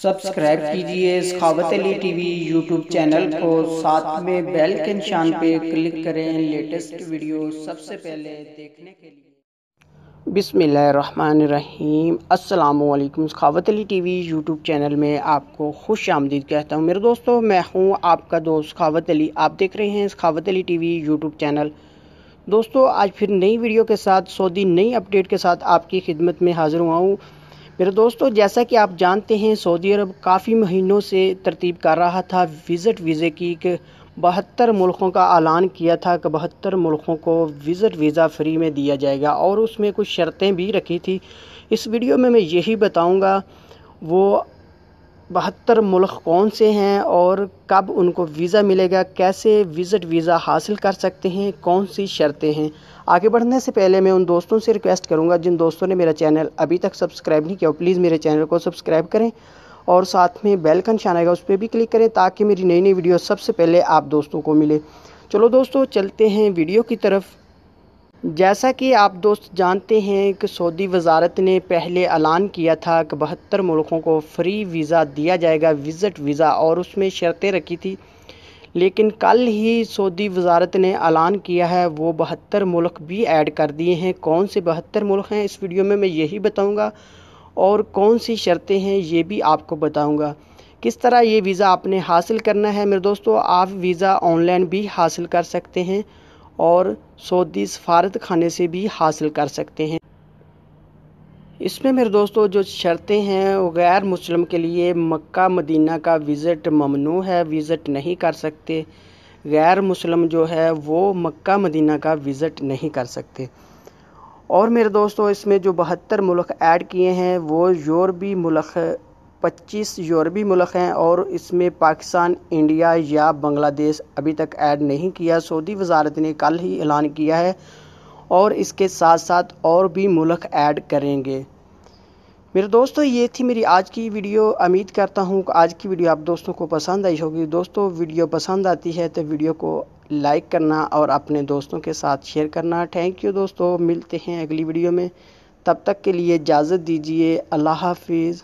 Subscribe कीजिए सखावत Ali TV YouTube channel को, साथ में बेल के निशान पे क्लिक करें लेटेस्ट वीडियो सबसे पहले देखने के लिए। बिस्मिल्लाहिर्रहमानिर्रहीम। अस्सलामुअलैकुम। सखावत अली टीवी यूट्यूब चैनल में आपको खुश आमदीद कहता हूँ। मेरे दोस्तों, मैं हूँ आपका दोस्त सखावत अली। आप देख रहे हैं सखावत अली टीवी यूट्यूब चैनल। दोस्तों, आज फिर नई वीडियो के साथ, सऊदी नई अपडेट के साथ आपकी खिदमत में हाजिर हुआ हूँ। मेरे दोस्तों, जैसा कि आप जानते हैं, सऊदी अरब काफ़ी महीनों से तरतीब कर रहा था विज़िट वीज़े की। 72 मुल्कों का ऐलान किया था कि 72 मुल्कों को विज़िट वीज़ा फ्री में दिया जाएगा, और उसमें कुछ शर्तें भी रखी थी। इस वीडियो में मैं यही बताऊंगा वो 72 मुल्क कौन से हैं और कब उनको वीज़ा मिलेगा, कैसे विज़िट वीज़ा हासिल कर सकते हैं, कौन सी शर्तें हैं। आगे बढ़ने से पहले मैं उन दोस्तों से रिक्वेस्ट करूंगा जिन दोस्तों ने मेरा चैनल अभी तक सब्सक्राइब नहीं किया, प्लीज़ मेरे चैनल को सब्सक्राइब करें और साथ में बेल का निशान आएगा, उस पर भी क्लिक करें ताकि मेरी नई नई वीडियो सबसे पहले आप दोस्तों को मिले। चलो दोस्तों, चलते हैं वीडियो की तरफ। जैसा कि आप दोस्त जानते हैं कि सऊदी वजारत ने पहले ऐलान किया था कि 72 मुल्कों को फ्री वीज़ा दिया जाएगा, विज़िट वीज़ा, और उसमें शर्तें रखी थी। लेकिन कल ही सऊदी वजारत ने ऐलान किया है वो 72 मुल्क भी ऐड कर दिए हैं। कौन से 72 मुल्क हैं इस वीडियो में मैं यही बताऊंगा, और कौन सी शर्तें हैं ये भी आपको बताऊंगा। किस तरह ये वीज़ा आपने हासिल करना है। मेरे दोस्तों, आप वीज़ा ऑनलाइन भी हासिल कर सकते हैं और सऊदी सफारत खाने से भी हासिल कर सकते हैं। इसमें मेरे दोस्तों जो शर्तें हैं वो गैर मुस्लिम के लिए मक्का मदीना का विज़िट ममनू है, विज़िट नहीं कर सकते। गैर मुस्लिम जो है वो मक्का मदीना का विज़िट नहीं कर सकते। और मेरे दोस्तों, इसमें जो 72 मुल्क ऐड किए हैं वो यूरोपी मुल्क 25 यूरोपी मुल्क हैं, और इसमें पाकिस्तान, इंडिया या बांग्लादेश अभी तक ऐड नहीं किया। सऊदी वजारत ने कल ही ऐलान किया है और इसके साथ साथ और भी मुल्क ऐड करेंगे। मेरे दोस्तों, ये थी मेरी आज की वीडियो। उम्मीद करता हूँ कि आज की वीडियो आप दोस्तों को पसंद आई होगी। दोस्तों, वीडियो पसंद आती है तो वीडियो को लाइक करना और अपने दोस्तों के साथ शेयर करना। थैंक यू दोस्तों, मिलते हैं अगली वीडियो में। तब तक के लिए इजाज़त दीजिए। अल्लाह हाफिज़।